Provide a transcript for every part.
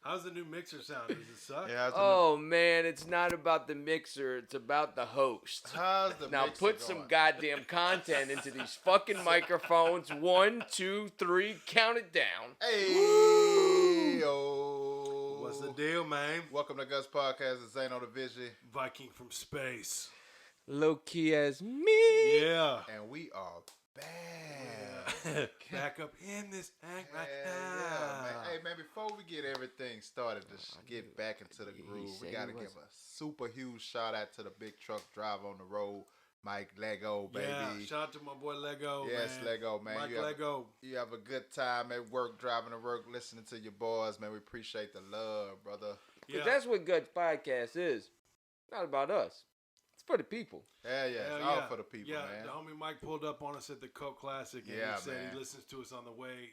How's the new mixer sound? Does it suck? Yeah, Oh man, it's not about the mixer, it's about the host. how's the Now mixer put going? some goddamn content into these fucking microphones. 1, 2, 3, count it down. Hey, yo. What's the deal, man? Welcome to Gus Podcast. It's Zane on the Vision. Viking from space. Low key as me. Yeah. And we are back. Back up in this act right Yeah, now. man. Hey, man, before we get everything started to get back into the groove, we got to give a super huge shout out to the big truck driver on the road, Mike Lego, baby. Yeah, shout out to my boy Lego. Yes, man. Lego, man. Mike Lego. You have a good time at work, driving to work, listening to your boys, man. We appreciate the love, brother. Yeah. That's what G.U.T.S podcast is. Not about us. It's for the people. Yeah, it's Hell all yeah. for the people, yeah, man. the homie Mike pulled up on us at the Coke Classic, and Yeah, he said man. he listens to us on the way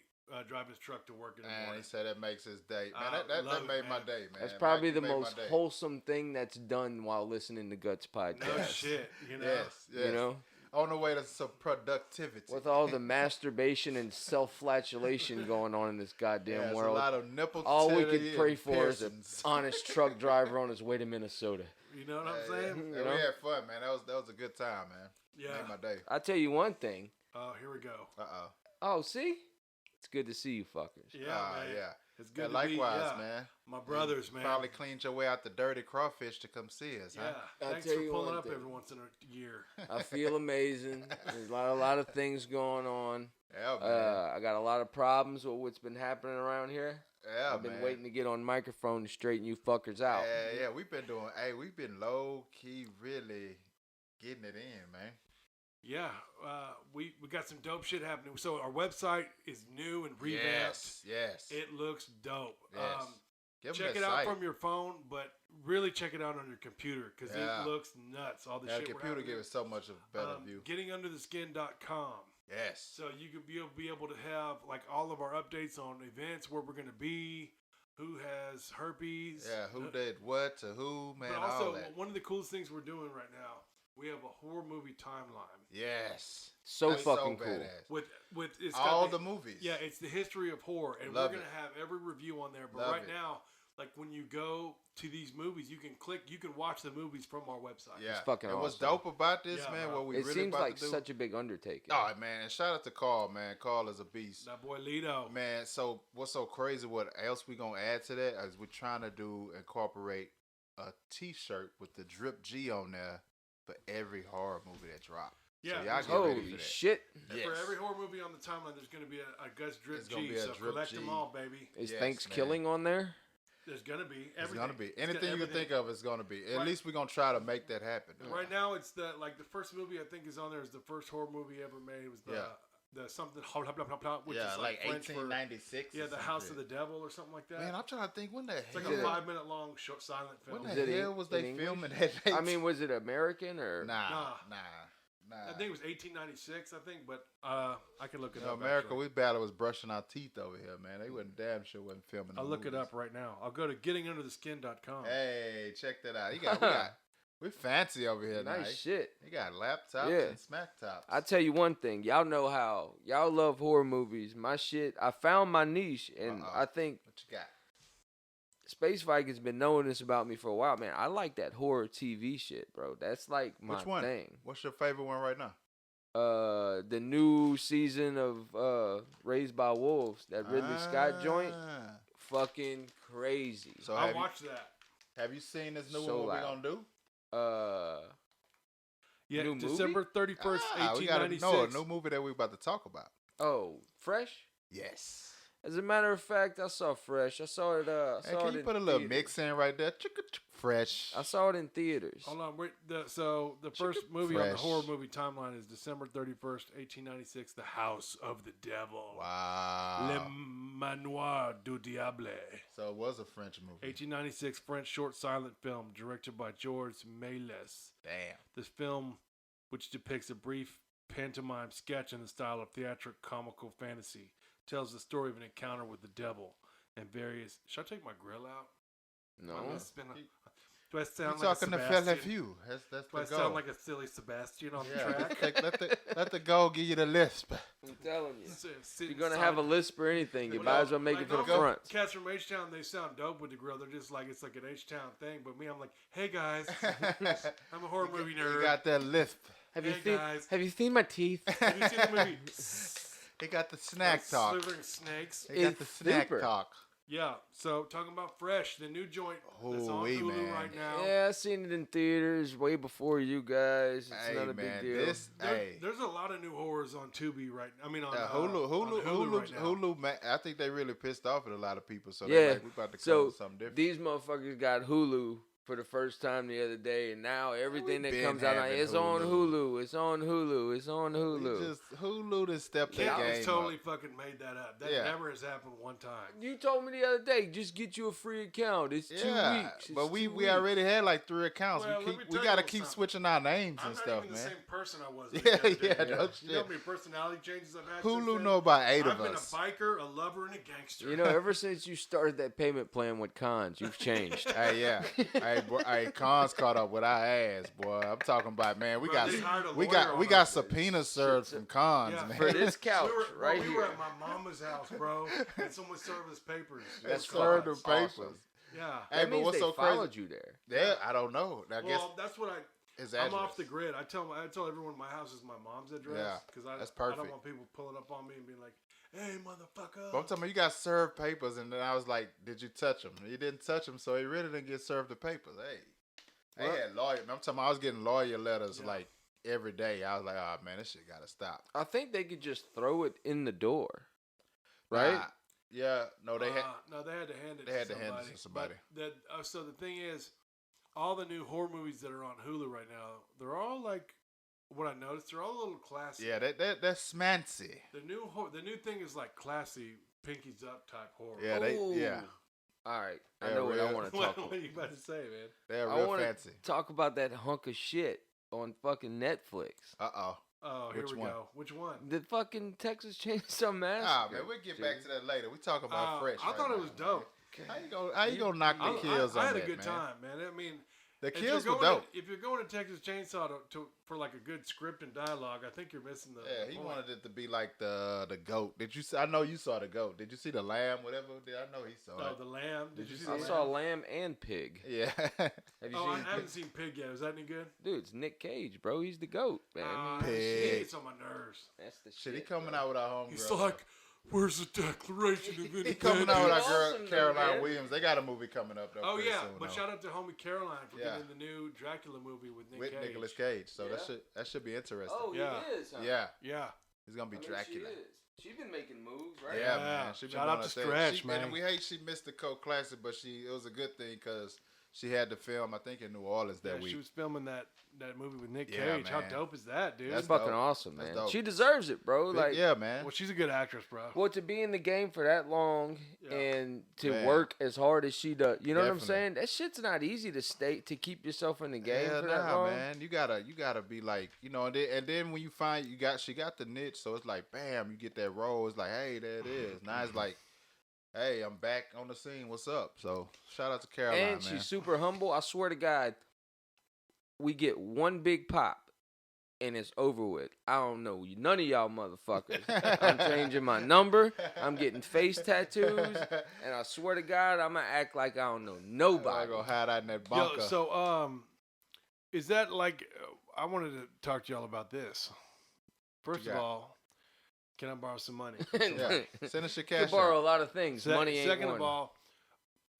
driving his truck to work in the And morning. he said that makes his day. Man, I that love it, made my man. day, man. That's probably Mike, the you made my most day. wholesome thing that's done while listening to G.U.T.S podcast. No shit, you know. Yes. You know? On the way to some productivity. With all the masturbation and self-flatulation going on in this goddamn There's world. a lot of nipple All we titty could pray and for is an piercings. honest truck driver on his way to Minnesota. You know what I'm Yeah, saying? yeah. You know? We had fun, man. That was a good time, man. Yeah. Made my day. I'll tell you one thing. Oh, here we go. Oh, see? It's good to see you fuckers. Yeah, man. Yeah. It's Yeah, good to likewise, be, man. My brothers, man. Probably cleaned your way out the dirty crawfish to come see us, Yeah. huh? Thanks tell for you pulling one up thing. every once in a year. I feel amazing. There's a lot of things going on. Yeah, man. I got a lot of problems with what's been happening around here. Yeah, I've been man. waiting to get on microphone to straighten you fuckers out. Yeah, we've been low key really getting it in, man. Yeah, we got some dope shit happening. So our website is new and revamped. Yes. It looks dope. Yes. Give 'em Check that it out site. from your phone, but really check it out on your computer because Yeah. it looks nuts. All the Yeah, shit the we're computer having gives it so much of a better view. GettingUnderTheSkin.com. Yes. So you could be able to have like all of our updates on events, where we're gonna be, who has herpes. Yeah, who did what to who, man, But all also, that. one of the coolest things we're doing right now, we have a horror movie timeline Yes. So That's fucking so cool. badass. with it's All got the movies. Yeah, it's the history of horror, and Love we're gonna it. have every review on there. But Love right it. now, like when you go to these movies, you can watch the movies from our website. Yeah. fucking and what's awesome. dope about this, Yeah, man, bro. what we It really seems about like to do. such a big undertaking. Oh, man, and shout out to Carl, man. Carl is a beast. That boy Lido. Man, so what's so crazy, what else we gonna add to that is we're trying to incorporate a t-shirt with the Drip G on there for every horror movie that dropped. Yeah, so y'all get ready Holy for that. shit. Yes. For every horror movie on the timeline, there's gonna be a Gus Drip It's gonna G. be a So Drip collect G. them all, baby. Is Yes, Thanksgiving on there? There's gonna be everything. It's gonna be It's anything you can everything. think of. It's gonna be. At Right. least we're gonna try to make that happen. Right now, it's the first movie I think is on there is the first horror movie ever made. It was the Yeah. the something blah, blah, blah, blah, which yeah, is like French for 1896. yeah, or the some House shit. of the Devil or something like that. Man, I'm trying to think when the It's like hell. a 5-minute long short silent film. When Is it the hell in- was in they English? filming that? I mean, was it American or? nah. I think it was 1896. I think, but I can look it You know, up. America, actually. we battle was brushing our teeth over here, man. They wasn't damn sure wasn't filming. I'll the look it movies. up right now. I'll go to gettingundertheskin.com. Hey, check that out. We fancy over here, Nice nice. shit. You got laptops Yeah. and smack tops. I tell you one thing, y'all know how y'all love horror movies. My shit, I found my niche, and I think What you got? Space Vikings been knowing this about me for a while, man. I like that horror TV shit, bro. That's like my Which one? thing. What's your favorite one right now? The new season of Raised by Wolves, that Ridley Scott joint, Ah. fucking crazy. So I'll have watch that. you seen this new So one? What we loud. gonna do? Yeah, New movie? December 31st, We gotta 1896. know a new movie that we about to talk about. Oh, Fresh. Yes. As a matter of fact, I saw Fresh. I saw it. I Hey, saw can it you in put a little theaters. mix in right there? Fresh. I saw it in theaters. Hold on, wait. So the first movie on the Fresh. horror movie timeline is December 31st, 1896, The House of the Devil. Wow. Le Manoir du Diable. So it was a French movie. 1896 French short silent film directed by Georges Méliès. Damn. This film, which depicts a brief pantomime sketch in the style of theatric comical fantasy, tells the story of an encounter with the devil and various. Should I take my grill out? No. It's been Do I You sound like a talking to Sebastian? Fella Few. That's Do the I goal. sound like a silly Sebastian on the track? let the goal give you the lisp. I'm telling you. If Sitting you're gonna have a side- lisp or anything, you Well, might no, as well make it for the all front. Cats from H-Town, they sound dope with the grill. They're just like, it's like an H-Town thing. But me, I'm like, hey, guys. I'm a horror movie nerd. You got that lisp. Have Hey, you seen my teeth? Have you seen the movie? He got the snack talk. Slithering snakes. He got the It's snack super. talk. Yeah. So talking about Fresh, the new joint that's on Ooh-wee, Hulu man. right now. Yeah, I seen it in theaters way before you guys. It's Hey, not a man, big deal. There's a lot of new horrors on Tubi right. I mean on Hulu, right now. Hulu, man, I think they really pissed off at a lot of people. So Yeah. they're like, we about to come So with something different. these motherfuckers got Hulu for the first time the other day, and now everything that been comes out, having it's on Hulu. Hulu. It's on Hulu. It's on Hulu. Hulu to step their Cat game has totally up. fucking made that up. That Yeah. never has happened one time. You told me the other day, just get you a free account. It's 2 Yeah, weeks. It's but we 2 weeks. already had like 3 accounts. Well, let me we tell you gotta what's keep something. switching our names I'm and not stuff, even the man. same person I was. Yeah, the other day, yeah, man. no You know shit. how many personality changes I've had? since Hulu then? know about 8 I've of been us. a biker, a lover, and a gangster. You know, ever since you started that payment plan with Cons, you've changed. Hey, yeah. Hey, Cons caught up with our ass, boy. I'm talking about, man. We Bro, got they hired a we lawyer got on we got us. subpoenas served from Cons, Yeah. man. For this couch right we here. were at my mama's house, bro, and someone served us papers. That's It was served the Cons. papers. awesome. Yeah. Hey, That but means what's they so followed crazy? you there. Yeah, I don't know. I guess Well, that's what his I'm address. off the grid. I tell everyone my house is my mom's address Yeah, because that's I don't perfect. want people pulling up on me and being like, "Hey, motherfucker." But I'm talking about you got served papers, and then I was like, "Did you touch them?" He didn't touch them, so he really didn't get served the papers. Hey, they Well- had lawyer. I'm talking about I was getting lawyer letters Yeah. like every day. I was like, "Oh man, this shit gotta stop." I think they could just throw it in the door, right? Nah, yeah, no, they had. No, they had to hand it. They to had to somebody. hand it to somebody. But so the thing is, all the new horror movies that are on Hulu right now, they're all like, what I noticed, they're all a little classy. Yeah, that's smancy. The new thing is like classy, pinkies up type horror. Yeah, yeah, All right, I Yeah, know what I real- want to What, talk what are you about to say, man? they're I real want fancy. to talk about that hunk of shit on fucking Netflix. Oh. Oh, here Which we one? go. Which one? The fucking Texas Chainsaw Massacre. Ah, man, we'll get back to that later. We talk about fresh. I thought right it was now, dope. man. How you gonna knock the kills I on had that, a good man? time, man. I mean, The if kills you're were going dope. if you're going to Texas Chainsaw for like a good script and dialogue, I think you're missing the. Yeah, he point. wanted it to be like the goat. Did you see? I know you saw the goat. Did you see the lamb? Whatever. I know he saw Oh, it. the lamb. Did you see I the saw lamb? Lamb and Pig. Yeah. Have you Oh, I seen? haven't seen Pig yet. Is that any good? Dude, it's Nick Cage, bro. He's the goat, man. Pig. It's on my nerves. That's the shit. Shit, he coming bro. out with our homegirl. He's like, "Where's the Declaration of Independence?" He coming out with our Awesome, girl though, Caroline man. Williams. They got a movie coming up though. Oh pretty yeah, soon, but though, shout out to homie Caroline for Yeah. being in the new Dracula movie with Nick with Cage. Nicolas Cage. So Yeah. that should be interesting. Oh, Yeah. he is. Huh? Yeah, Yeah. he's gonna be Dracula. She is. She's been making moves, right? Yeah, Yeah. man. She been Shout doing out her to thing. Stretch, man. And we hate she missed the Coke Classic, but it was a good thing because she had to film, I think, in New Orleans that Yeah, week. she was filming that movie with Nick Yeah, Cage. How man. dope is that, dude? That's That's fucking dope. awesome, That's man. dope. She deserves it, bro. Like, yeah, man. Well, she's a good actress, bro. well, to be in the game for that long Yeah. and to Man. work as hard as she does, you know what I'm Definitely. saying? That shit's not easy to keep yourself in the game Yeah, for that long. man. You gotta be like, and then when you find she got the niche, so it's like, bam, you get that role. It's like, hey, there it is. Now it's like, hey, I'm back on the scene. What's up? So shout out to Caroline, And man. she's super humble. I swear to God, we get one big pop and it's over with. I don't know none of y'all motherfuckers. I'm changing my number. I'm getting face tattoos. And I swear to God, I'm going to act like I don't know I'm nobody. gonna hide out in that Yo, bunker. so is that like? I wanted to talk to y'all about this. First of got? all, can I borrow some money? Yeah, send us your You can cash. borrow a App. lot of things. Money ain't Second one. of all,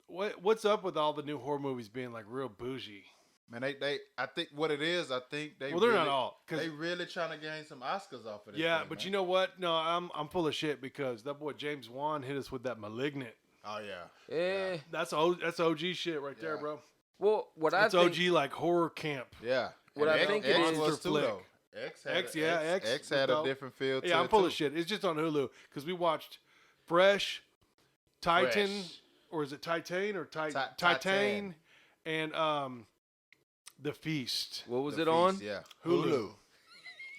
what's up with all the new horror movies being like real bougie? Man, I think what it is, I think they. Well, they're really, not all. 'Cause They really trying to gain some Oscars off of this. yeah, thing, but man. you know what? No, I'm full of shit because that boy James Wan hit us with that Malignant. Oh yeah. Yeah. That's OG shit right there, Yeah. bro. Well, what I That's think, OG like horror camp. Yeah. What And I think it X is- was too flick. though. X had X, a, yeah, X, X X was had a dope. different feel to Yeah, I'm it, full too. of shit. It's just on Hulu because we watched Fresh, Titan, Fresh. or is it Titan or Titan? Titan. And The Feast. what was The it on? Feast, Yeah. Hulu.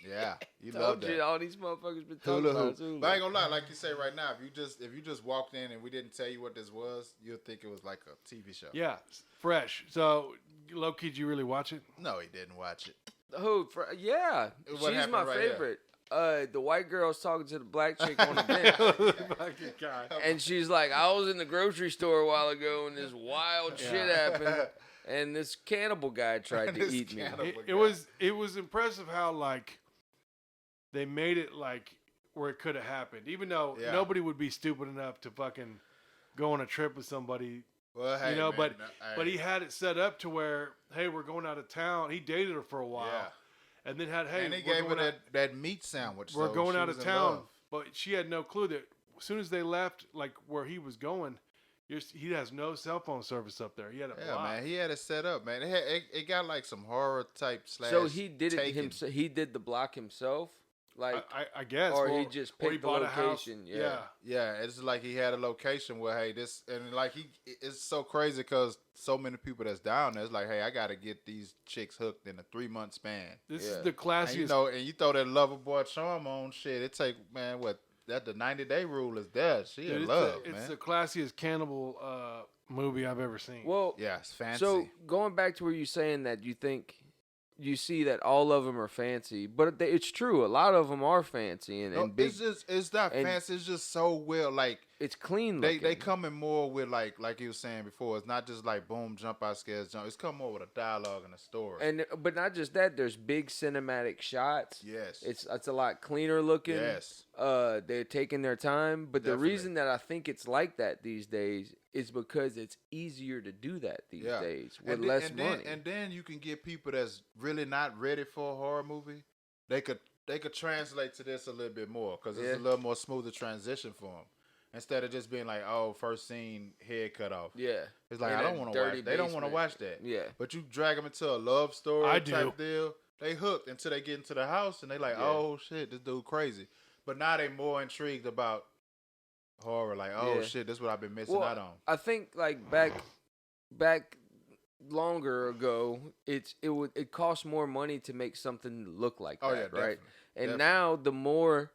Yeah, you Told love you that. all these motherfuckers been talking Hula about hoop. is hula. But I ain't gonna lie, like you say right now, if you just walked in and we didn't tell you what this was, you'll think it was like a TV show. Yeah, fresh. So, low key, did you really watch it? No, he didn't watch it. Who? Yeah, What she's happened my right here? favorite. The white girl's talking to the black chick on the bench. Fucking God. And she's like, I was in the grocery store a while ago and this wild shit happened. And this cannibal guy tried to This eat me. cannibal- It was impressive how like they made it like where it could have happened, even though Yeah. nobody would be stupid enough to fucking go on a trip with somebody, Well, hey, you know. man, But he had it set up to where, hey, we're going out of town. He dated her for a while, Yeah. and then had, hey, and he we're gave her going out- that meat sandwich. we're so going she out was of in town. love. But she had no clue that as soon as they left, like where he was going, he has no cell phone service up there. He had it Yeah, blocked. man, he had it set up, man. It got like some horror type slash. So he did it Taken. himself. He did the block himself, like, I guess, or he just or picked the bought a house. location. Yeah. Yeah, it's like he had a location where, hey, this, and like it's so crazy because so many people that's down there. It's like, hey, I got to get these chicks hooked in a 3-month span. This Yeah. is the classiest. And you throw that lover boy charm on, shit. It take, man, what that the 90-day rule is there. She Dude, in love, it's man. the classiest cannibal movie I've ever seen. well, Yeah, it's fancy. so going back to where you're saying that you think you see that all of them are fancy, but it's true. A lot of them are fancy and, No, and big. it's not and- fancy. It's just so well, like. It's clean They looking. come in more with like you were saying before. It's not just like boom, jump out, scares, jump. It's come more with a dialogue and a story. And but not just that. There's big cinematic shots. yes, It's a lot cleaner looking. yes, They're taking their time, but the Definitely. reason that I think it's like that these days is because it's easier to do that these Yeah. days with and less then, money. and then you can get people that's really not ready for a horror movie. They could translate to this a little bit more because it's Yeah. a little more smoother transition for them. Instead of just being like, oh, first scene, head cut off. yeah, It's like In I that don't want to dirty watch. They don't want to basement. watch that. yeah. But you drag them into a love story I type do. deal. They hooked until they get into the house and they like, Yeah. oh shit, this dude crazy. But now they more intrigued about horror. Like, oh Yeah. shit, this is what I've been missing Well, out on. I think like back longer ago, it cost more money to make something look like Oh that, yeah, right? definitely. And Definitely. now Definitely.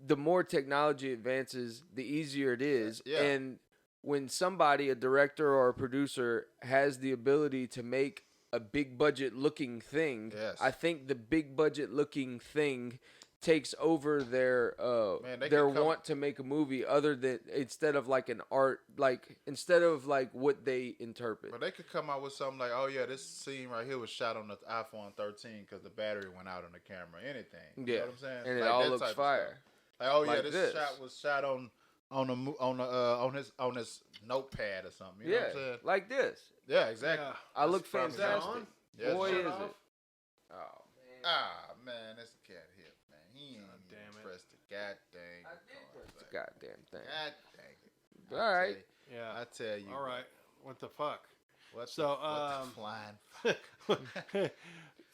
the more technology advances, the easier it is. Yeah. And when somebody, a director or a producer, has the ability to make a big budget looking thing, Yes. I think the big budget looking thing takes over their Man, they their could come- want to make a movie other than instead of like an art, like instead of like what they interpret. But they could come out with something like, oh yeah, this scene right here was shot on the iPhone 13 because the battery went out on the camera. Anything. You Yeah. know what I'm saying? And it Like all that looks type of fire. stuff. Like, oh yeah, Like this this. shot was shot on his notepad or something. You know Yeah, what I'm saying? like this. Yeah, exactly. Yeah. I look probably- Is that fantastic. on? Yes, Boy, sir. is off? it. Oh man. Ah man, that's a cat hip, man. He ain't God even damn it. pressed the god dang. I did press the God goddamn thing. dang it. All right. Yeah. I tell you. All right. What the fuck? What So, the flying.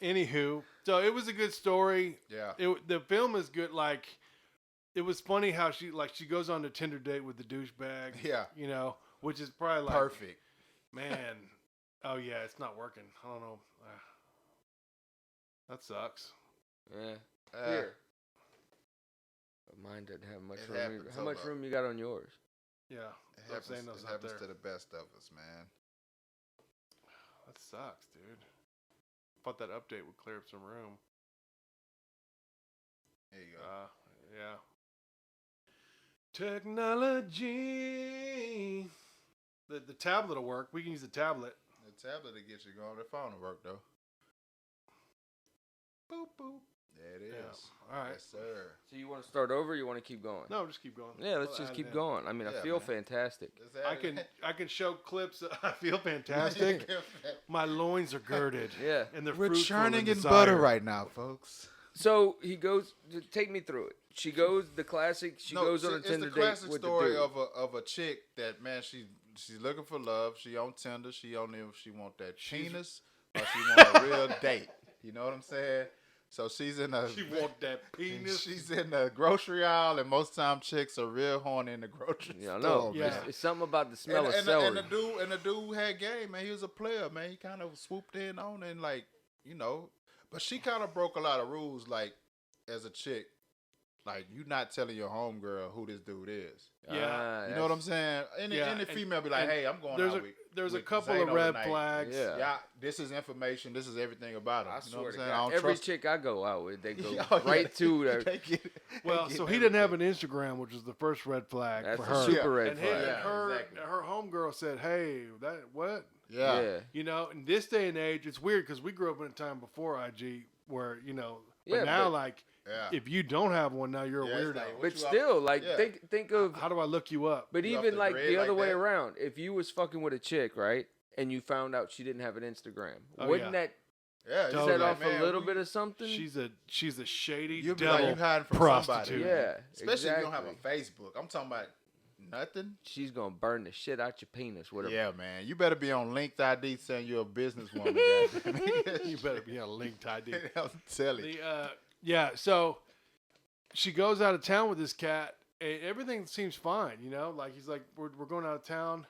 Anywho, so it was a good story. Yeah. The film is good. Like, it was funny how she goes on a Tinder date with the douchebag. Yeah. You know, which is probably like, Perfect. man. Oh yeah, it's not working. I don't know. That sucks. Yeah. Uh, Here. But mine didn't have much It room. happens, How hold much up. room you got on yours? Yeah. It Stop saying happens, those it out happens there. to the best of us, man. That sucks, dude. Thought that update would clear up some room. There you go. Yeah. Technology. The tablet will work. We can use the tablet. The tablet to get you going. The phone will work though. Boop boop. There it is. Yeah. All right. Yes, sir. So you want to start over or you want to keep going? No, just keep going. Yeah, let's We'll just add keep it in. going. I mean, I Yeah, feel man. fantastic. Let's add I it. can show clips. I feel fantastic. My loins are girded. Yeah. And they're We're fruitful churning in in butter desire. right now, folks. So he goes. Take me through it. She goes the classic. She goes on a Tinder it's the date classic with story the dude. of a chick that, man, she's looking for love. She on Tinder. She only if she want that penis or she want a real date. You know what I'm saying? So she's in a. She want that penis. She's in the grocery aisle, and most time chicks are real horny in the grocery Yeah, I store. know. Yeah. man. It's something about the smell of and celery. the dude had game, man. He was a player, man. He kind of swooped in on it and like, you know. But she kind of broke a lot of rules, like as a chick, like you not telling your homegirl who this dude is. Yeah. You know what I'm saying? Any female be like, hey, I'm going out with. There's a with couple Zane of red tonight. flags. Yeah. This is information. This is everything about him. I You know swear what to I'm saying? I God, don't every trust chick I go out with, they go Oh, yeah, right to their. they get it. Well, They so get he didn't have everything. an Instagram, which is the first red flag That's for a her. super red And flag. exactly. her homegirl said, "Hey, that what?" Yeah. You know, in this day and age, it's weird because we grew up in a time before IG where but Yeah, now but- like Yeah. if you don't have one, now you're Yeah, a it's weirdo. like, But you still, like, yeah. think of. How do I look you up? But You off even the like grid the other like way that? around, if you was fucking with a chick, right, and you found out she didn't have an Instagram, Oh, wouldn't yeah. that Yeah. you Totally. set like, off man, a little who bit you- of something? She's a shady You'll be devil like you hiding from prostitute. somebody. yeah, Especially if you don't have exactly. a Facebook. I'm talking about nothing. She's gonna burn the shit out your penis with her. Yeah, man. You better be on linked ID saying you're a businesswoman. goddamn. You better be on linked ID. I'm telling you. So she goes out of town with this cat, and everything seems fine, Like he's like, we're going out of town,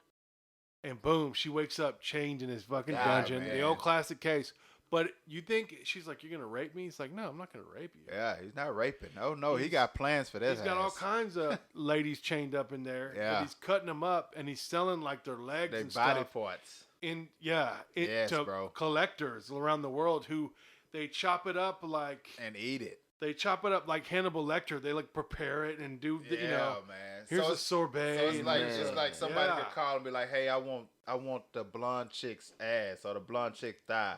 and boom, she wakes up chained in his fucking God, dungeon. The man. old classic case. But you think she's like, you're gonna rape me? He's like, no, I'm not gonna rape you. Yeah, he's not raping. No, he He's- got plans for this. He's got all kinds of ladies chained up in there. Yeah. But he's cutting them up, and he's selling like their legs They and body stuff parts. to bro. collectors around the world who they chop it up like And eat it. Hannibal Lecter. They like prepare it and do Yeah, man. here's so a it's, sorbet. so it's and- like Man. it's like somebody Yeah. could call and be like, "Hey, I want the blonde chick's ass or the blonde chick's thigh."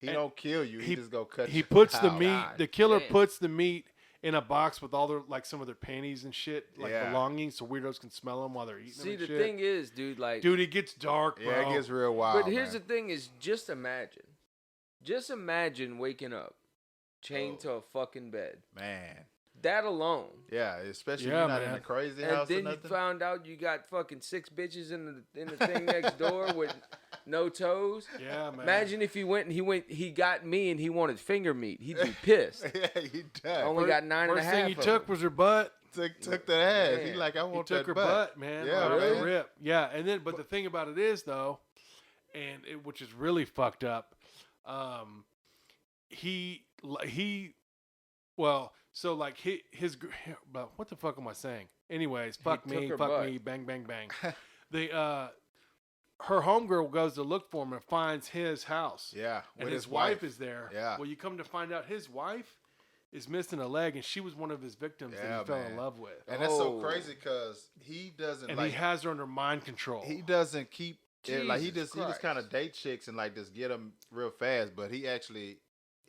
He And don't kill you. He just go cut. he you puts the out. meat. God The killer damn. puts the meat in a box with all their like some of their panties and shit, like Yeah. belongings, so weirdos can smell them while they're eating them. See, and the shit. thing is, dude, like, dude, it gets dark, bro. Yeah, it gets real wild. but here's man. the thing: is just imagine waking up chained Oh. to a fucking bed. man. That alone. Yeah, especially Yeah, you're not in man. a crazy And house or then you nothing. found out you got fucking 6 bitches in the thing next door with no toes. Yeah, man. Imagine if he got me and he wanted finger meat. He'd be pissed. Yeah, he does. Only got 9 and a First half. thing he of took them. was her butt. took that ass. Man. He like, I He want took that her butt. man. Yeah, off the man. rip. Yeah, and then but the thing about it is though, and which is really fucked up. So like but what the fuck am I saying? Anyways, fuck took me, her fuck butt. me, bang, bang, bang. Her homegirl goes to look for him and finds his house. Yeah, And with his wife is there. Yeah. Well, you come to find out his wife is missing a leg, and she was one of his victims that Yeah, he fell man. in love with. And that's so Oh. crazy because he doesn't And like he has her under mind control. he doesn't keep it, like he Jesus just kind of Christ. date chicks and like just get them real fast, but he actually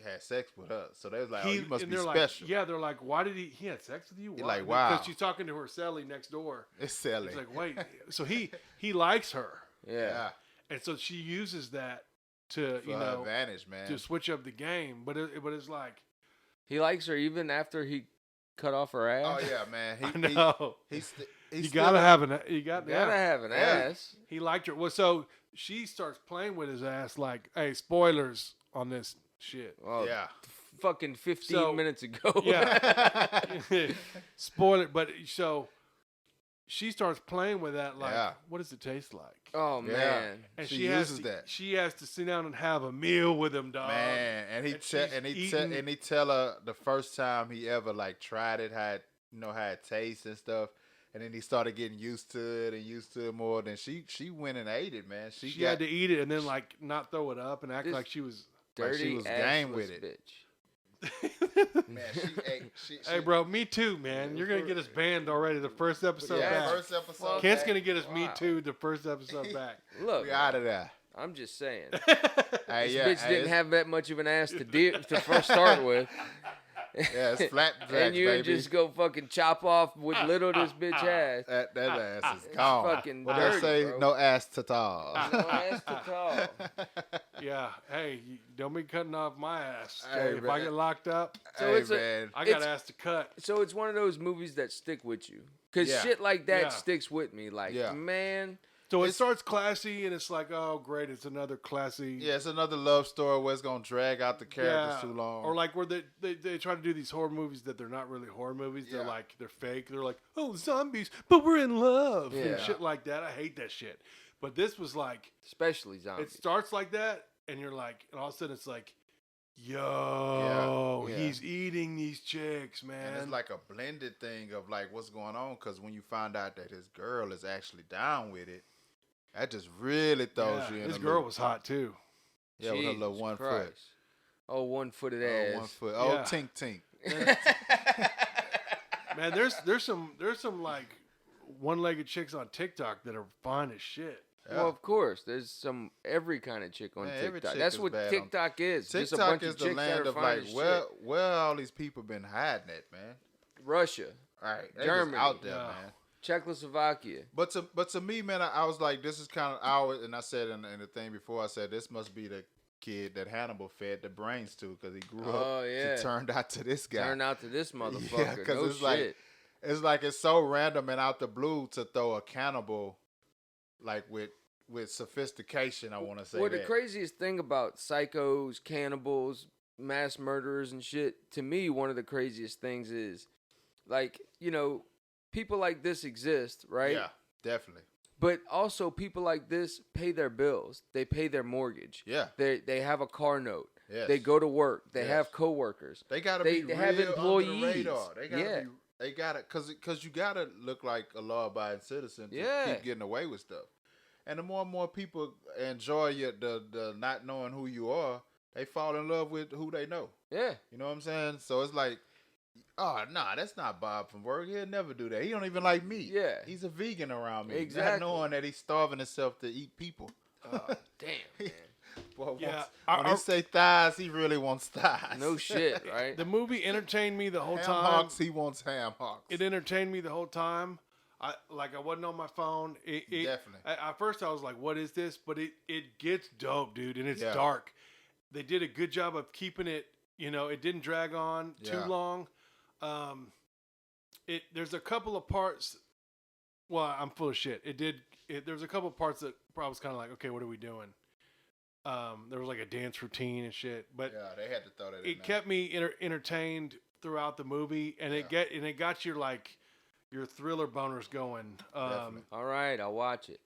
had sex with us. So they was like, oh, you must and be they're special. Like, yeah, they're like, why did he had sex with you? You're Why? like, wow. Because she's talking to her Sally next door. It's silly. He's like, wait. So he likes her, Yeah. yeah, and so she uses that to for her advantage, man. to switch up the game. But it's like, He likes her even after he cut off her ass. Oh yeah, man. I know. He's You gotta have an. You got Gotta have an Yeah. ass. He liked her. Well, so she starts playing with his ass like, hey, spoilers on this shit. Well, Yeah. fucking 15 So- minutes ago. Yeah. Spoiler. But so she starts playing with that like, Yeah. what does it taste like? Oh, Yeah. man. And She she has uses to, that. She has to sit down and have a meal with him, dog. Man, and And she's eating- he tell her the first time he ever like tried it, how it tastes and stuff, and then he started getting used to it more. Then she went and ate it, man. She got, had to eat it and then like not throw it up and act This- like she was. Like she Dirty was game assless with it. bitch. man. She ate. Hey, bro, me too, man. You're gonna get us banned already. The first episode Yeah, back. first episode. Kent's back. gonna get us me Wow. too. The first episode back. Look, We out of there. I'm just saying. Hey, This yeah, bitch hey, didn't it's- have that much of an ass to first start with. Yeah, it's flapjacks, And you baby. just go fucking chop off with little this bitch ass. That ass is gone. fucking What dirty, they say? bro. No ass at all. No ass to talk. Yeah. Hey, you don't be cutting off my ass. Hey, Okay? If I man. get locked up, So Hey, it's a- man. I got It's- ass to cut. So it's one of those movies that stick with you. Because Yeah. shit like that Yeah. sticks with me. Like, Yeah. man. So it It's- starts classy, and it's like, oh, great, it's another classy. Yeah, it's another love story where it's gonna drag out the characters too long. Or like where they try to do these horror movies that they're not really horror movies. Yeah. They're like they're fake. They're like, oh, zombies, but we're in love and Yeah. shit like that. I hate that shit. But this was like Especially zombies. it starts like that, and you're like, and all of a sudden it's like Yo, Yeah. he's eating these chicks, man. And it's like a blended thing of like what's going on, because when you find out that his girl is actually down with it, that just really throws you in his a girl loop. was hot too. Yeah, with her little Jesus 1 foot. Christ. Oh, 1-footed Oh, ass. 1 foot. Oh, Yeah. tink tink. Man, there's some like one-legged chicks on TikTok that are fine as shit. Yeah. Well, of course, there's some every kind of chick on Man, every TikTok. chick That's is what bad on- TikTok is. Just a TikTok bunch is of the chicks that land are of fine like as where all these people been hiding at, man. shit. Russia, Right, they Germany. just out there, Yeah. man. Czechoslovakia. But to me, man, I was like, this is kind of ours, and I said in the thing before, I said this must be the kid that Hannibal fed the brains to, because he grew Oh, up. yeah. He turned out to this guy. Turn out to this motherfucker. because No it's shit. like it's so random and out the blue to throw a cannibal like with sophistication. I want to say Well, that. the craziest thing about psychos, cannibals, mass murderers, and shit, to me, one of the craziest things is, like, people like this exist, right? Yeah, definitely. But also, people like this pay their bills. They pay their mortgage. Yeah. They have a car note. Yes. They go to work. They Yes. have coworkers. They gotta They be have real employees. under the radar. They gotta Yeah. be. They gotta, cause you gotta look like a law-abiding citizen to Yeah. keep getting away with stuff. And the more and more people enjoy the not knowing who you are, they fall in love with who they know. Yeah. You know what I'm saying? So it's like, oh nah, that's not Bob from work. He'll never do that. He don't even like meat. Yeah. He's a vegan around me. Exactly. Not knowing that he's starving himself to eat people. Damn, man. Boy, Yeah, when he say thighs, he really wants thighs. No shit, right? The movie entertained me the whole Ham time. hocks, he wants ham hocks. It entertained me the whole time. I wasn't on my phone. Definitely. At first, I was like, "What is this?" But it gets dope, dude, and it's Yeah. dark. They did a good job of keeping it. It didn't drag on too Yeah. long. There's a couple of parts. Well, I'm full of shit. There's a couple of parts that I was kind of like, okay, what are we doing? There was like a dance routine and shit, but Yeah, they had to throw that in it there. kept me entertained throughout the movie, and it got your like your thriller boners going. Definitely. All right, I'll watch it.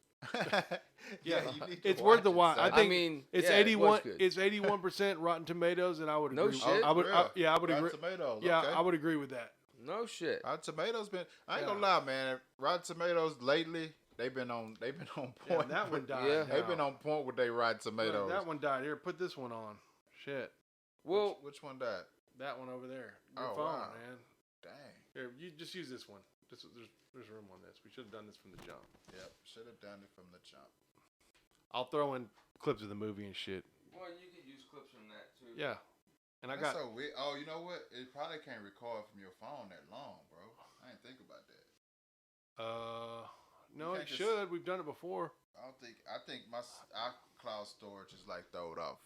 Yeah, you need to It's worth the watch watch. it, I son. think it's yeah, it was 81. good. It's 81% Rotten Tomatoes, and I would No agree. shit? I would. Real. I would Rotten agree. Tomatoes. Yeah, okay. I would agree with that. No shit. Rotten Tomatoes been. I ain't Yeah. gonna lie, man. Rotten Tomatoes lately, they've been on point. Yeah, that one died. Yeah. They've been on point with their Rotten Tomatoes. That one died. Here, put this one on. Shit, Well, which one died? that one over there. Your Oh, phone, wow. man. Dang. Here, you just use this one. There's room on this. We should have done this from the jump. Yep. Should have done it from the jump. I'll throw in clips of the movie and shit. well, you could use clips from that too. Yeah, and I That's got. so weird. Oh, you know what? It probably can't record from your phone that long, bro. I didn't think about that. No, You it can't just- should. We've done it before. I think my iCloud storage is like throwed off.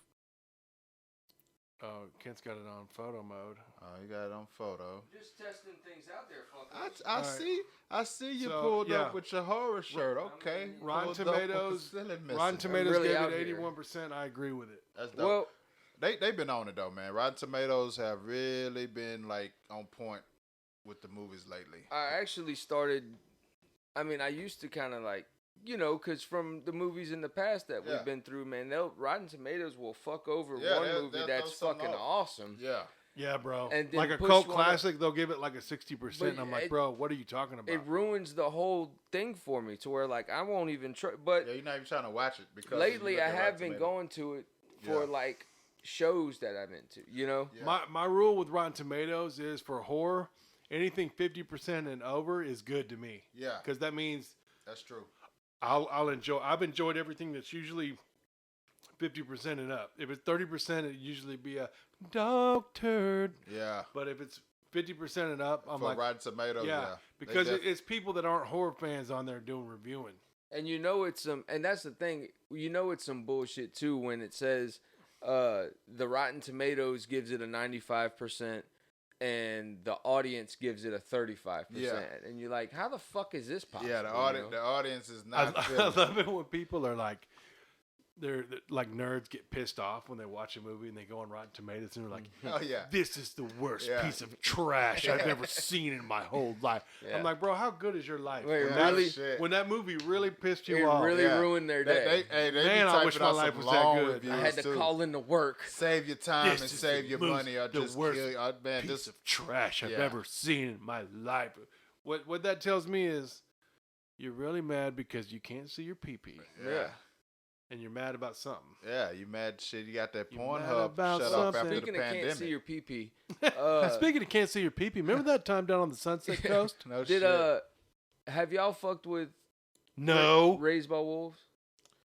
Oh, Kent's got it on photo mode. Oh, you got it on photo. Just testing things out there, I Alright. I see you So, pulled yeah. up with your horror shirt. Okay. Rotten Pulled up with the Tomatoes. ceiling missing. Rotten Tomatoes really gave out it here. 81%. I agree with it. That's dope. Well, They've been on it though, man. Rotten Tomatoes have really been like on point with the movies lately. I actually started. I mean, I used to kind of like, because from the movies in the past that Yeah. we've been through, man, Rotten Tomatoes will fuck over Yeah, one they'll movie throw that's something fucking off. awesome. Yeah. Yeah, bro. And then like a push cult one classic, they'll give it like a 60%. But And I'm like, it- bro, what are you talking about? It ruins the whole thing for me to where like I won't even try. But Yeah, you're not even trying to watch it because you lately look I at have Rotten been Tomatoes. going to it for Yeah. like shows that I'm into. Yeah. My rule with Rotten Tomatoes is for horror, anything 50% and over is good to me. Yeah, Because that means that's true. I'll enjoy. I've enjoyed everything that's usually 50% and up. If it's 30%, it usually be a dog turd. Yeah. But if it's 50% and up, I'm For like, Rotten Tomatoes, yeah, yeah. because They def- it's people that aren't horror fans on there doing reviewing. And it's some, and that's the thing, it's some bullshit too when it says the Rotten Tomatoes gives it a 95% and the audience gives it a 35%. Yeah. And you're like, how the fuck is this possible? yeah, the audience is I, not I feeling it. love it when people are like, like nerds get pissed off when they watch a movie and they go on Rotten Tomatoes and they're like, Oh yeah. this is the worst Yeah. piece of trash I've ever seen in my whole life. Yeah. I'm like, bro, how good is your life? Wait, when, really? that, when that movie really pissed you It off. really ruined their day. They Man, be I wish typing my out life some was that long good. reviews I had to too. call into work. Save your time This and is save the your most- money, or the just worst kill. Man, piece this of trash I've Yeah. ever seen in my life. What that tells me is you're really mad because you can't see your pee-pee. yeah. And you're mad about something. Yeah, you mad shit. You got that You mad Pornhub about shut off something. after the Speaking of can't pandemic. see your pee-pee, Speaking of can't see your pee-pee, remember that time down on the Sunset Coast? No did shit. have y'all fucked with No. Raised by Wolves?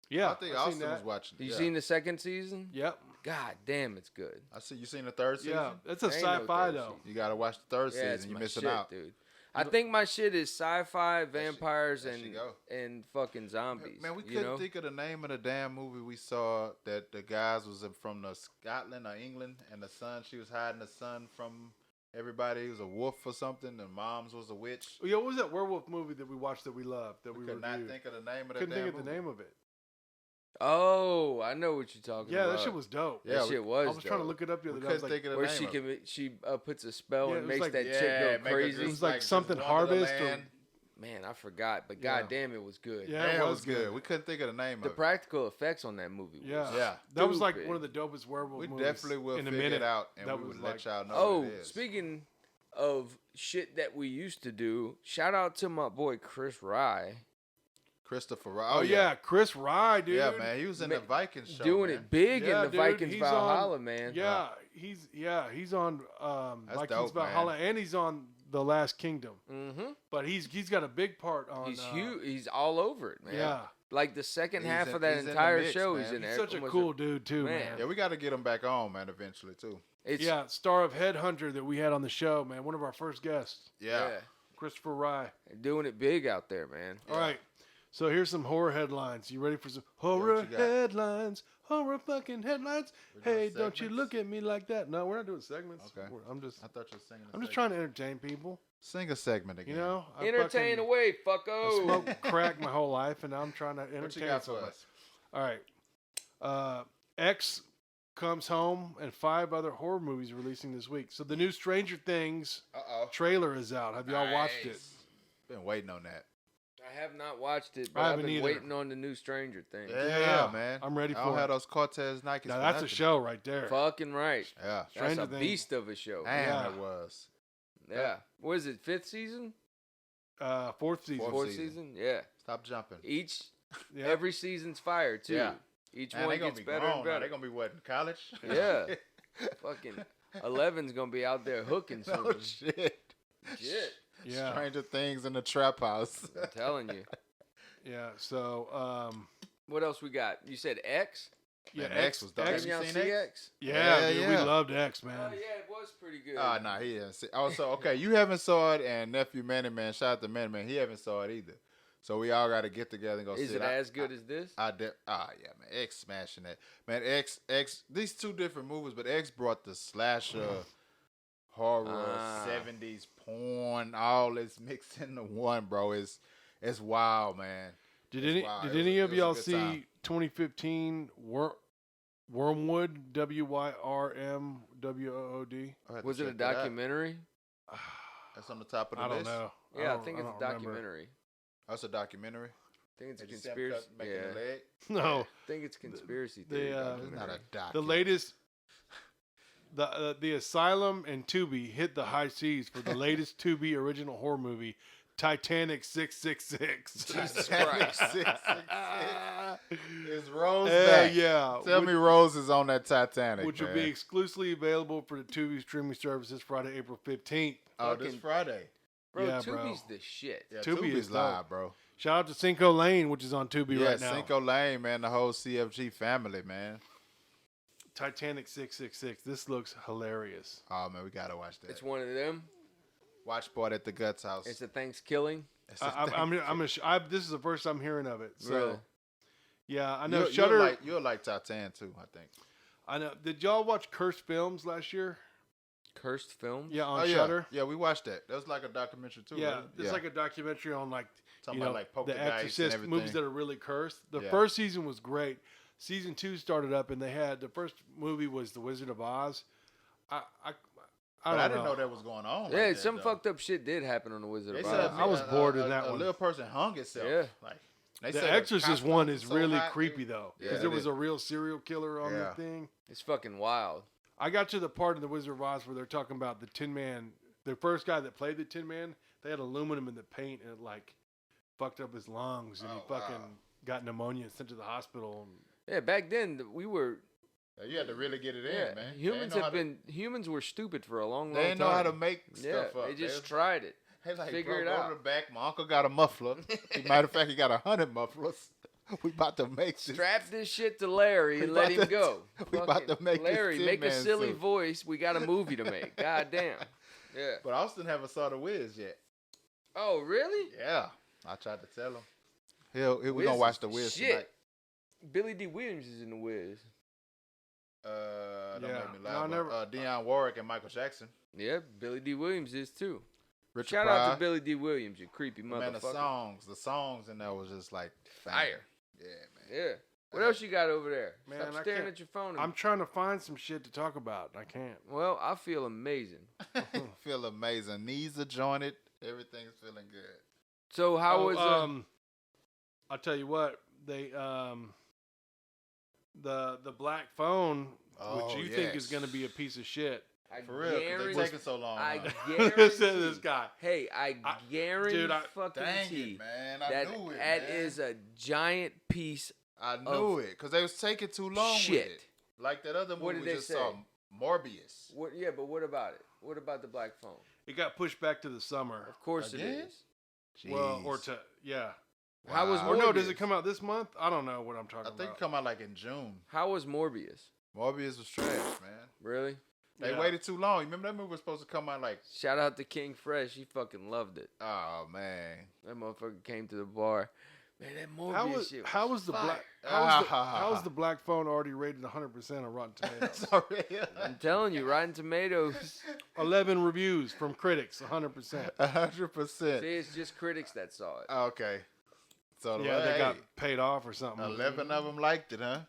Yeah. I think I've seen Austin that. was watching. You yeah. seen the second season? Yep. God damn, it's good. I see. You seen the third season? Yeah. It's a Ain't no sci-fi third though. You gotta watch the third Yeah, it's season. You're my missing shit, out, dude. I think my shit is sci-fi, shit- vampires, there she go. and fucking zombies. Man, we you couldn't know? think of the name of the damn movie we saw that the guys was from the Scotland or England, and the son, she was hiding the son from everybody. He was a wolf or something, and mom's was a witch. Yeah, what was that werewolf movie that we watched that we loved that we Could not reviewed? think of the name of that Couldn't damn think of the movie. name of it. Oh, I know what you're talking Yeah, about. that shit was dope. Yeah, That we- shit was. I was trying to dope. look it up the We other day. I was couldn't like, think of the Where name she of it. can she puts a spell Yeah, it and was makes like- that Yeah, chick go make her crazy. just It was like just something Harvest or- Wonderland. Man, I forgot, but Yeah. goddamn, it was good. Yeah, Man, it it was was good. good. We couldn't think of the name The of it. practical effects on that movie. yeah, Was, Yeah. that was like stupid. one of the dopest werewolf We movies. definitely will in a figure minute. it out, and That we was would like- let y'all know Oh, what it is. speaking of shit that we used to do, shout out to my boy Chris Rye. Christopher. Oh yeah, Chris Rye, dude. Yeah, man. He was in the Ma- Vikings show. Doing man. it big Yeah, in the dude, Vikings he's Valhalla, on- man. Yeah, he's on That's Vikings dope, man. Valhalla, and he's on The Last Kingdom. Mm-hmm. But he's got a big part on. He's huge. He's all over it, man. Yeah, Like the second He's half in- of that he's in the entire mix, show, man. he's in he's there. such a Almost cool dude too, Man. man. Yeah, we got to get him back on, man, eventually too. It's, Yeah, star of Headhunter that we had on the show, man. One of our first guests, Yeah. Christopher Rye. doing it big out there, man. Yeah. All right, so here's some horror headlines. You ready for some what horror you got? headlines? Horror fucking headlines. We're doing Hey, don't you segments? look at me like that. No, we're not doing segments. Okay. I'm just I thought you were singing. I'm just trying to entertain people. Sing a segment again. You know, I Entertain fucking- away, I fucko. smoked crack my whole life, and now I'm trying to entertain What you got for somebody. us? All right. X Comes Home and 5 other horror movies releasing this week. So the new Stranger Things Uh-oh. trailer is out. Have y'all watched it? Been waiting on that. I have not watched it, I but I've haven't been either. waiting on the new Stranger Thing. Yeah, man. I'm ready I don't for have it. those Cortez Nikes. Now for that's a nothing. show right there. Fucking right. Yeah. That's Stranger a Things. beast of a show. Damn, Yeah. it was. Yeah. What is it, 5th season? 4th season. Fourth 4th season. season? Yeah. Stop jumping. Yeah. Every season's fire, too. Yeah. Each Man, one they gonna gets be better grown and now. better. They gonna be what in college? Yeah. Fucking 11's going to be out there hooking no something. shit. Shit. Yeah. Stranger Things in the trap house. I'm telling you. Yeah. So What else we got? You said X? yeah, Man, X was dope. X, Didn't y'all seen see X? X? yeah, Yeah, dude, yeah. we loved X, man. Oh, yeah, it was pretty good. Oh, nah, he didn't see. Oh, so okay, you haven't saw it, and nephew Manny Man, shout out to Manny Man, he haven't saw it either. So we all got to get together and go Is see it as good as this? yeah, man, X smashing that. Man, X, these two different movies, but X brought the slasher, horror, 70s porn, all this mixed into one, bro. It's wild, man. Did It's any wild. did It was any a- of it was a y'all good see time. 2015 Wormwood? WYRMWOOD? I'll have to Was it a check that out. documentary? That's on the top of the I don't list. know. Yeah, I don't- think it's a don't remember. documentary. That's a documentary. I think it's a Did you see him conspiracy. making Yeah. the leg? No, I think it's conspiracy the, theory. uh, It's documentary. not a doc. the latest. The Asylum and Tubi hit the high seas for the latest Tubi original horror movie, Titanic 666. Jesus Christ. Is Rose back? Yeah. Tell me Rose is on that Titanic, Which man. will be exclusively available for the Tubi streaming service this Friday, April 15th. oh, this fucking- Friday. Bro, Yeah, Tubi's bro. the shit. Yeah, Tubi Tubi's is dope. live, bro. Shout out to Cinco Lane, which is on Tubi Yeah, right now. Cinco Lane, man. The whole CFG family, man. Titanic 666. This looks hilarious. Oh man, we gotta watch that. It's one of them. Watch part at the Guts house. It's a Thanksgilling. It's a I'm thing. this is the first I'm hearing of it. So, Really? yeah, I know You'll Shudder. you'll like Titan too, I think. I know. Did y'all watch Cursed Films last year? Cursed Films? Yeah, on Oh yeah, Shudder. yeah, we watched that. That was like a documentary too. Yeah, wasn't it? it's like a documentary on like Talking you know about like the Poltergeist and Exorcist everything. movies that are really cursed. The Yeah. first season was great. season 2 started up, and they had the first movie was The Wizard of Oz. I didn't know that was going on. Yeah, like that, some though. fucked up shit did happen on the Wizard They of said Oz. I was bored in that a one. little person hung itself. Yeah. Like they The said Exorcist the one costumes is so really hot, creepy though, because Yeah, there it was is. a real serial killer on the Yeah. thing. It's fucking wild. I got to the part in The Wizard of Oz where they're talking about the Tin Man. The first guy that played the Tin Man, they had aluminum in the paint, and it like fucked up his lungs, and he fucking got pneumonia and sent to the hospital. Yeah, back then we were. You had to really get it Yeah, in, man. humans were stupid for a long, long They time. didn't know how to make Yeah, stuff up. they just tried it. Hey, like, figure it go out. to the back. My uncle got a muffler. Matter of fact, he got 100 mufflers. We about to make this. Strap this shit to Larry and We let about him to- go. we about to Fucking make this Larry, Tin make a Man silly suit. voice. We got a movie to make. God damn. Yeah. But Austin haven't saw the Wiz yet. Oh, really? Yeah, I tried to tell him. We gonna Wiz watch is the Wiz shit. tonight. Billy D. Williams is in the Wiz. Don't Yeah. make me No, laugh. I never- Dionne Warwick and Michael Jackson. Yeah, Billy D. Williams is too. Richard Shout out Pryor. to Billy D. Williams, you creepy Man, motherfucker. the songs in there was just like Fire. Yeah, man. Yeah. What else you got over there? Man, Stop I staring can't- at your phone. I'm trying to find some shit to talk about. I can't. Well, I feel amazing. Feel amazing. Knees are jointed. Everything's feeling good. So how was I'll tell you what, they the black phone, which you think is going to be a piece of shit. I For real, 'cause guarantee, they taking so long. I huh? guarantee. this guy. Hey, I guarantee dude, fucking Dang tea it, man. I that knew it, that man. is a giant piece. I knew it because they was taking too long Shit. with it. Like that other movie What did we they just say? saw, Morbius. What? Yeah, but what about it? What about the black phone? It got pushed back to the summer. Of course Again? it is. Well, or Jeez. to yeah. How was Or no, does Morbius? it come out this month? I don't know what I'm talking I think about. it come out like in June. How was Morbius? Morbius was trash, man. Really? They Yeah. waited too long. You remember that movie was supposed to come out like, Shout out to King Fresh. He fucking loved it. oh man. That motherfucker came to the bar. Man, that Morbius shit. How was the fire. black? How was the black phone already rated 100% on Rotten Tomatoes? Sorry. I'm telling you, Rotten Tomatoes. 11 reviews from critics, 100%. 100%. See, it's just critics that saw it. Okay. So Yeah, they hey, got paid off or something. 11 of them liked it, huh?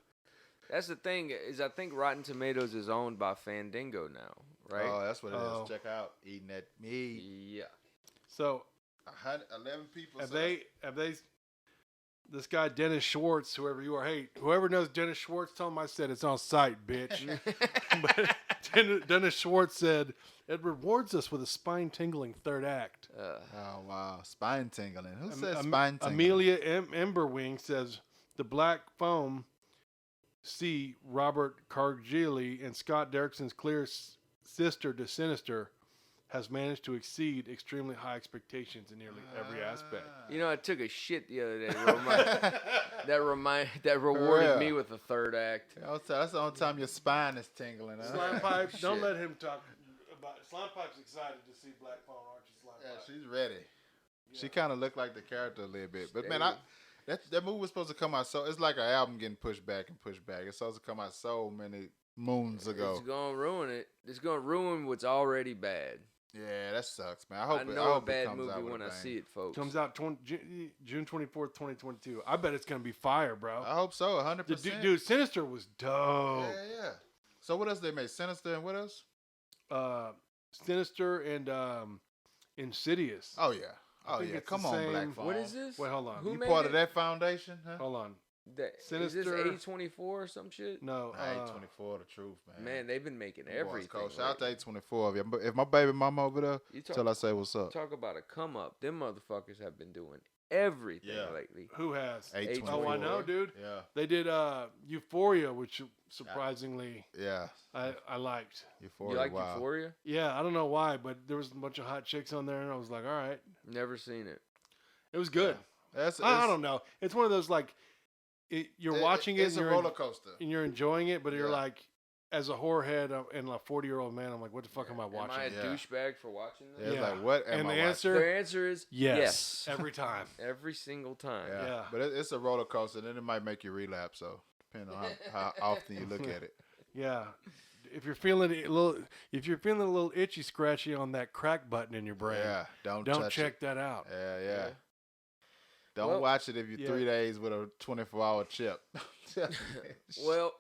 That's the thing is, I think Rotten Tomatoes is owned by Fandango now, right? Oh, that's what it Oh. is. Check out eating that meat. Yeah. So 11 people. have so they? This guy Dennis Schwartz, whoever you are, hey, whoever knows Dennis Schwartz, tell him I said it's on site, bitch. But Dennis Schwartz said it rewards us with a spine-tingling third act. Oh wow, spine tingling. Who says spine tingling? Amelia Emberwing says the black foam. C. Robert Cargilli and Scott Derrickson's clear sister to Sinister has managed to exceed extremely high expectations in nearly every aspect. You know, I took a shit the other day. That rewarded real. me with a third act. That's the only time your spine is tingling. Huh? Slime Pipes, don't Shit. let him talk about it. Slime Pipes excited to see Black Phone, aren't you, Slime Yeah, Pipes? she's ready. She Yeah. kind of looked like the character a little bit, but man, Steady. that movie was supposed to come out so it's like an album getting pushed back and pushed back. It's supposed to come out so many moons ago. It's gonna ruin it. It's gonna ruin what's already bad. Yeah, that sucks, man. I I hope know I a hope it bad comes movie out with when a I bang. see it, folks. Comes out June 24th, 2022. I bet it's going to be fire, bro. I hope so, 100%. Dude, Sinister was dope. Yeah. So what else they made? Sinister and what else? Sinister and Insidious. Oh yeah. I Oh think yeah. it's Come the on, same- Black Phone. What is this? Wait, hold on. Who You made part it? of that foundation, huh? Hold on. Is Sinister- this A24 or some shit? No. A24, the truth, man. Man, they've been making Boys everything. cold. Shout out lately. to A24. If my baby mama over there, You till I say what's up. talk about a come up. Them motherfuckers have been doing everything Yeah. lately. Who has? A24. Oh, I know, dude. Yeah. They did Euphoria, which surprisingly Yeah. I liked. Euphoria. You like wow. Euphoria? Yeah, I don't know why, but there was a bunch of hot chicks on there, and I was like, all right. Never seen it. It was good. I don't know. It's one of those, like, you're watching it, It's and a you're, roller coaster. and you're enjoying it, but you're Yeah. like, as a horror head and a 40-year-old man, I'm like, what the fuck am I Am watching? I a Yeah. douchebag for watching Yeah, this? it's Yeah. like, what am And I the watching? answer? Their answer is yes. Every time. Every single time. Yeah. Yeah. But it's a roller coaster, and then it might make you relapse, so depending on how often you look at it. Yeah. If you're feeling a little itchy scratchy on that crack button in your brain, Yeah. Don't don't touch check that out. it. Yeah. Don't Well, watch it if you're yeah. 3 days with a 24-hour chip. Well,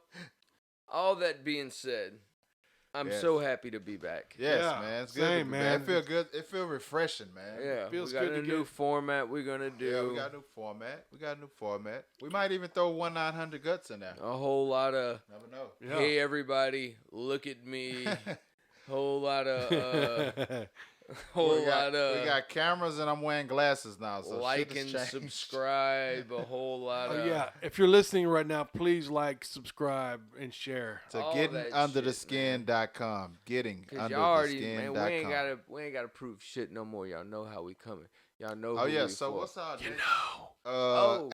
all that being said, I'm Yes. so happy to be back. yes, Yeah, man. It's good same, to be man. back. It feel good. It feel refreshing, man. Yeah, Feels we got good a to new get- format we're gonna do. Yeah, we got a new format. We might even throw 1-900 guts in there. a whole lot of Never know. Yeah. hey everybody, look at me. Whole lot of we got cameras and I'm wearing glasses now, so like shit has and changed. subscribe. A whole lot Oh of yeah, if you're listening right now, please like, subscribe, and share. To all that gettingundertheskin.com. Cause y'all already, Gettingundertheskin.com. man, we ain't gotta prove shit no more. Y'all know how we coming. Y'all know. Oh who yeah. we So for. what's our next? You know. Oh.